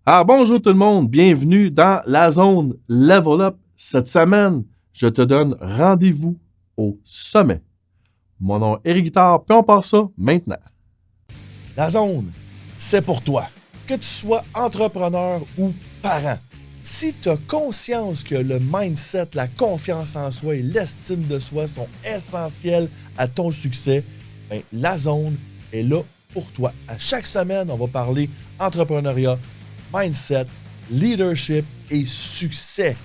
Bonjour tout le monde, bienvenue dans la zone Level Up. Cette semaine, je te donne rendez-vous au sommet. Mon nom est Éric Guitard, puis on passe ça maintenant. La zone, c'est pour toi. Que tu sois entrepreneur ou parent. Si tu as conscience que le mindset, la confiance en soi et l'estime de soi sont essentiels à ton succès, ben, la zone est là pour toi. À chaque semaine, on va parler entrepreneuriat, mindset, leadership et succès.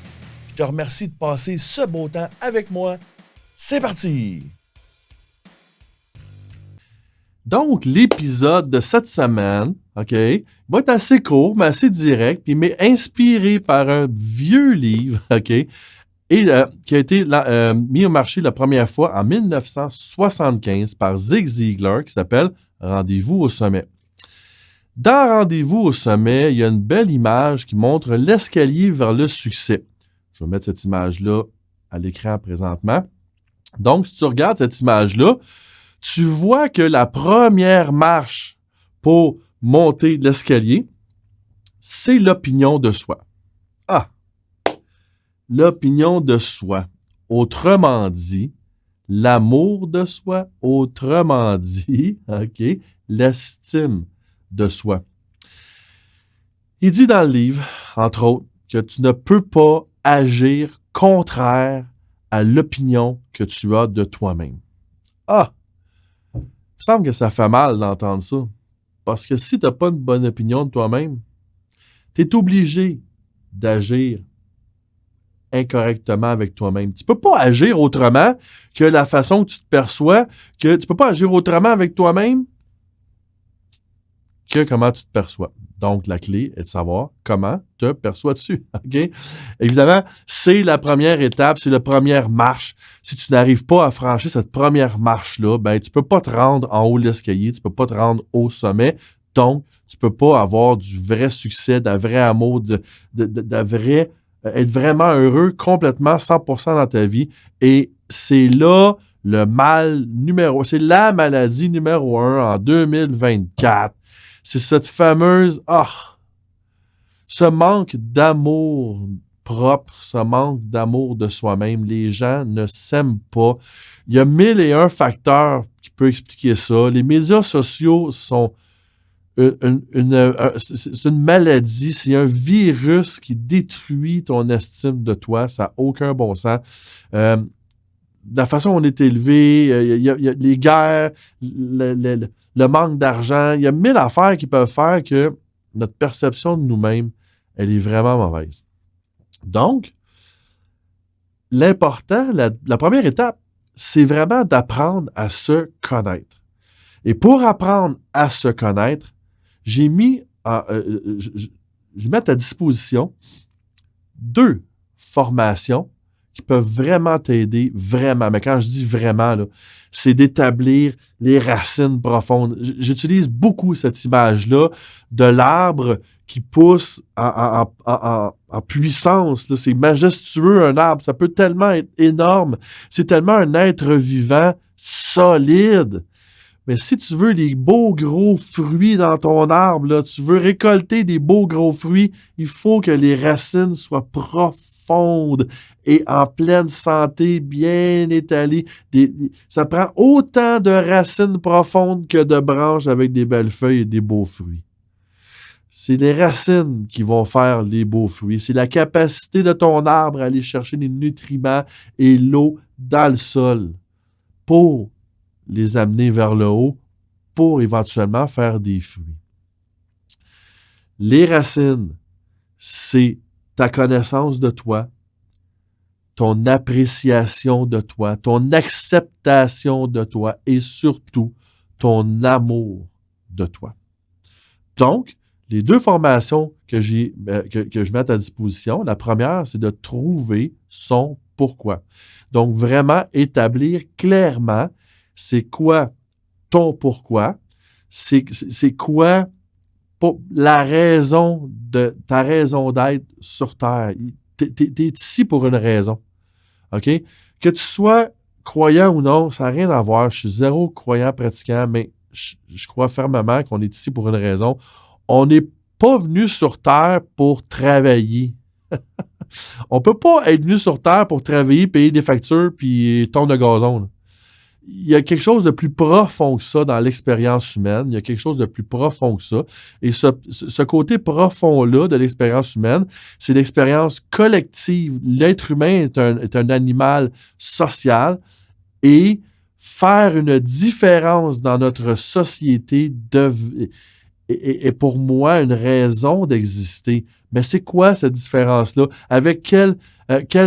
Je te remercie de passer ce beau temps avec moi. C'est parti! Donc, l'épisode de cette semaine, OK, va être assez court, mais assez direct, puis m'est inspiré par un vieux livre, OK, et qui a été mis au marché la première fois en 1975 par Zig Ziglar, qui s'appelle Rendez-vous au sommet. Dans Rendez-vous au sommet, il y a une belle image qui montre l'escalier vers le succès. Je vais mettre cette image-là à l'écran présentement. Donc, si tu regardes cette image-là, tu vois que la première marche pour monter l'escalier, c'est l'opinion de soi. L'opinion de soi. Autrement dit, l'amour de soi. Autrement dit, OK, l'estime de soi. Il dit dans le livre, entre autres, que tu ne peux pas agir contraire à l'opinion que tu as de toi-même. Il me semble que ça fait mal d'entendre ça. Parce que si tu n'as pas une bonne opinion de toi-même, tu es obligé d'agir incorrectement avec toi-même. Tu ne peux pas agir autrement que la façon que tu te perçois, que tu ne peux pas agir autrement avec toi-même que comment tu te perçois. Donc, la clé est de savoir comment te perçois-tu. OK? Évidemment, c'est la première étape, c'est la première marche. Si tu n'arrives pas à franchir cette première marche-là, ben, tu ne peux pas te rendre en haut de l'escalier, tu ne peux pas te rendre au sommet. Donc, tu ne peux pas avoir du vrai succès, de vrai amour, de vrai, être vraiment heureux complètement, 100% dans ta vie. Et c'est là c'est la maladie numéro 1 en 2024. C'est cette fameuse, ce manque d'amour propre, ce manque d'amour de soi-même. Les gens ne s'aiment pas. Il y a 1001 facteurs qui peuvent expliquer ça. Les médias sociaux sont c'est une maladie, c'est un virus qui détruit ton estime de toi. Ça n'a aucun bon sens. La façon dont on est élevé, il y a les guerres, le manque d'argent, il y a 1000 affaires qui peuvent faire que notre perception de nous-mêmes, elle est vraiment mauvaise. Donc, l'important, la première étape, c'est vraiment d'apprendre à se connaître. Et pour apprendre à se connaître, je mets à ta disposition 2 formations qui peuvent vraiment t'aider, vraiment. Mais quand je dis vraiment, là, c'est d'établir les racines profondes. J'utilise beaucoup cette image-là de l'arbre qui pousse en puissance. Là. C'est majestueux, un arbre. Ça peut tellement être énorme. C'est tellement un être vivant solide. Mais si tu veux les beaux gros fruits dans ton arbre, là, tu veux récolter des beaux gros fruits, il faut que les racines soient profondes et en pleine santé, bien étalées. Ça prend autant de racines profondes que de branches avec des belles feuilles et des beaux fruits. C'est les racines qui vont faire les beaux fruits. C'est la capacité de ton arbre à aller chercher les nutriments et l'eau dans le sol pour les amener vers le haut pour éventuellement faire des fruits. Les racines, c'est ta connaissance de toi, ton appréciation de toi, ton acceptation de toi et surtout ton amour de toi. Donc, les 2 formations que je mets à ta disposition, la première, c'est de trouver son pourquoi. Donc, vraiment établir clairement c'est quoi ton pourquoi, c'est quoi la raison de ta raison d'être sur Terre. T'es ici pour une raison. OK? Que tu sois croyant ou non, ça n'a rien à voir. Je suis zéro croyant pratiquant, mais je crois fermement qu'on est ici pour une raison. On n'est pas venu sur Terre pour travailler. On peut pas être venu sur Terre pour travailler, payer des factures puis tonnes de gazon. Là. Il y a quelque chose de plus profond que ça dans l'expérience humaine. Il y a quelque chose de plus profond que ça. Et ce côté profond-là de l'expérience humaine, c'est l'expérience collective. L'être humain est un animal social et faire une différence dans notre société est pour moi une raison d'exister. Mais c'est quoi cette différence-là? Avec quelle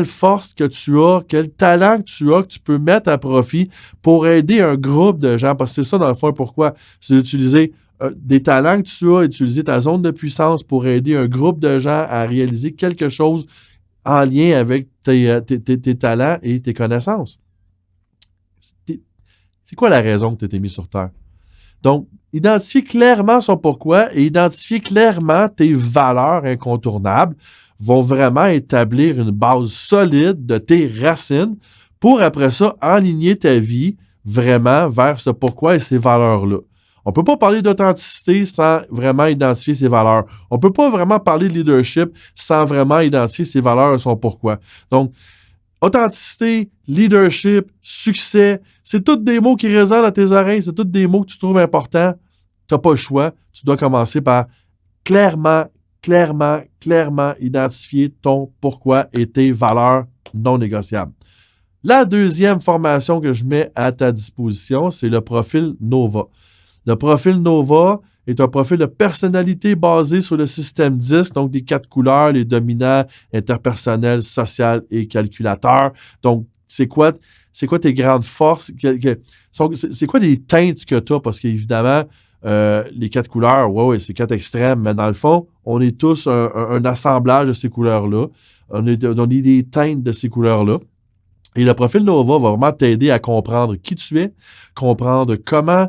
force que tu as, quel talent que tu peux mettre à profit pour aider un groupe de gens? Parce que c'est ça, dans le fond, pourquoi? C'est d'utiliser des talents que tu as, utiliser ta zone de puissance pour aider un groupe de gens à réaliser quelque chose en lien avec tes talents et tes connaissances. C'est quoi la raison que tu as été mis sur Terre? Donc, identifier clairement son pourquoi et identifier clairement tes valeurs incontournables vont vraiment établir une base solide de tes racines pour après ça aligner ta vie vraiment vers ce pourquoi et ces valeurs-là. On ne peut pas parler d'authenticité sans vraiment identifier ses valeurs. On ne peut pas vraiment parler de leadership sans vraiment identifier ses valeurs et son pourquoi. Donc, authenticité, leadership, succès, c'est tous des mots qui résonnent à tes oreilles, c'est tous des mots que tu trouves importants. Tu n'as pas le choix. Tu dois commencer par clairement identifier ton pourquoi et tes valeurs non négociables. La deuxième formation que je mets à ta disposition, c'est le profil Nova. Le profil Nova est un profil de personnalité basé sur le système 10, donc des 4 couleurs, les dominants, interpersonnels, social et calculateur. Donc, c'est quoi tes grandes forces? C'est quoi les teintes que tu as? Parce qu'évidemment, les 4 couleurs, ouais, c'est 4 extrêmes, mais dans le fond, on est tous un assemblage de ces couleurs-là. On est des teintes de ces couleurs-là. Et le profil Nova va vraiment t'aider à comprendre qui tu es, comprendre comment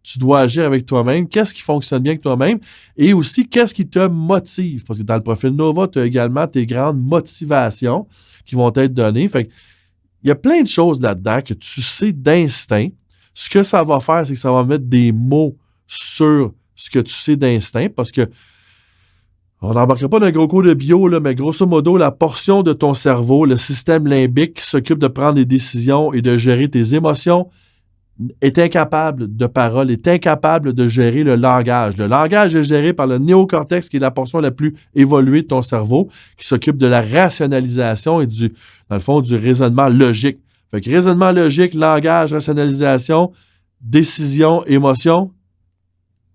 tu dois agir avec toi-même, qu'est-ce qui fonctionne bien avec toi-même et aussi qu'est-ce qui te motive. Parce que dans le profil Nova, tu as également tes grandes motivations qui vont être données. Fait que, il y a plein de choses là-dedans que tu sais d'instinct. Ce que ça va faire, c'est que ça va mettre des mots sur ce que tu sais d'instinct parce que on n'embarquera pas dans un gros cours de bio, là, mais grosso modo, la portion de ton cerveau, le système limbique qui s'occupe de prendre des décisions et de gérer tes émotions, est incapable de parole, est incapable de gérer le langage. Le langage est géré par le néocortex, qui est la portion la plus évoluée de ton cerveau, qui s'occupe de la rationalisation et dans le fond, du raisonnement logique. Fait que raisonnement logique, langage, rationalisation, décision, émotion,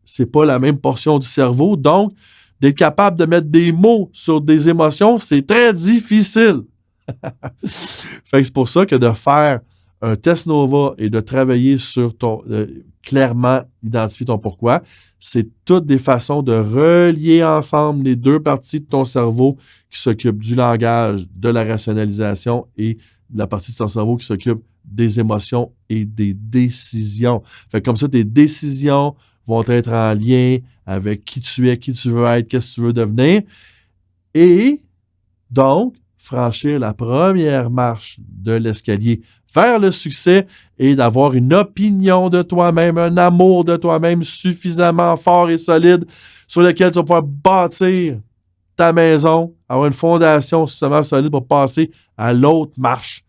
c'est pas la même portion du cerveau. Donc, d'être capable de mettre des mots sur des émotions, c'est très difficile. Fait que c'est pour ça que de faire un test Nova et de travailler sur clairement identifier ton pourquoi, c'est toutes des façons de relier ensemble les deux parties de ton cerveau qui s'occupent du langage, de la rationalisation et la partie de ton cerveau qui s'occupe des émotions et des décisions. Fait que comme ça, tes décisions vont être en lien avec qui tu es, qui tu veux être, qu'est-ce que tu veux devenir. Et donc, franchir la première marche de l'escalier vers le succès et d'avoir une opinion de toi-même, un amour de toi-même suffisamment fort et solide sur lequel tu vas pouvoir bâtir ta maison, avoir une fondation suffisamment solide pour passer à l'autre marche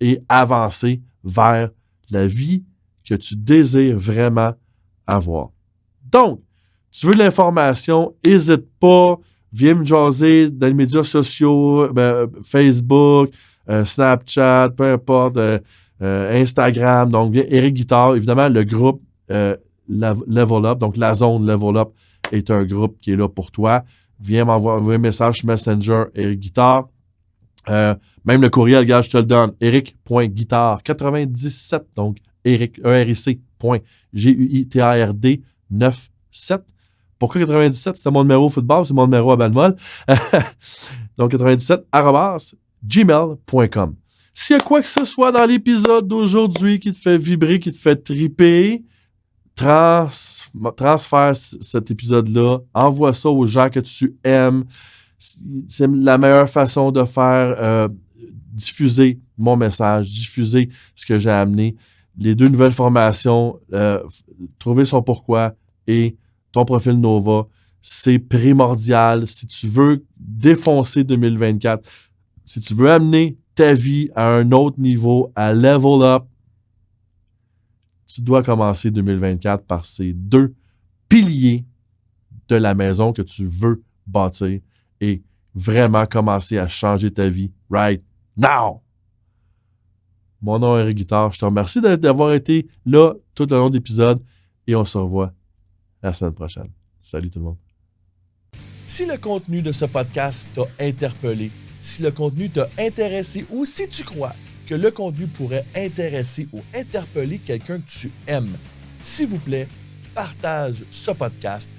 et avancer vers la vie que tu désires vraiment avoir. Donc, tu veux de l'information, n'hésite pas, viens me jaser dans les médias sociaux, Facebook, Snapchat, peu importe, Instagram. Donc, viens, Éric Guitard. Évidemment, le groupe Level Up, donc la zone Level Up est un groupe qui est là pour toi. Viens m'envoyer un message sur Messenger, Éric Guitard. Même le courriel, gars, je te le donne, eric.guitard97, donc eric.guitard97. Pourquoi 97? C'était mon numéro au football, c'est mon numéro à Balmol. Donc 97 @gmail.com. S'il y a quoi que ce soit dans l'épisode d'aujourd'hui qui te fait vibrer, qui te fait triper, transfère cet épisode-là, envoie ça aux gens que tu aimes. C'est la meilleure façon de faire diffuser mon message, diffuser ce que j'ai amené. Les 2 nouvelles formations, trouver son pourquoi et ton profil Nova, c'est primordial. Si tu veux défoncer 2024, si tu veux amener ta vie à un autre niveau, à level up, tu dois commencer 2024 par ces 2 piliers de la maison que tu veux bâtir et vraiment commencer à changer ta vie right now. Mon nom est Eric Guitard. Je te remercie d'avoir été là tout le long de l'épisode et on se revoit la semaine prochaine. Salut tout le monde. Si le contenu de ce podcast t'a interpellé, si le contenu t'a intéressé ou si tu crois que le contenu pourrait intéresser ou interpeller quelqu'un que tu aimes, s'il vous plaît, partage ce podcast.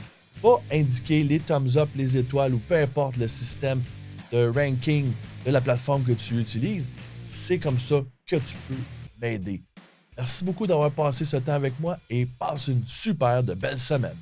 Va indiquer les thumbs up, les étoiles ou peu importe le système de ranking de la plateforme que tu utilises. C'est comme ça que tu peux m'aider. Merci beaucoup d'avoir passé ce temps avec moi et passe une super de belle semaine.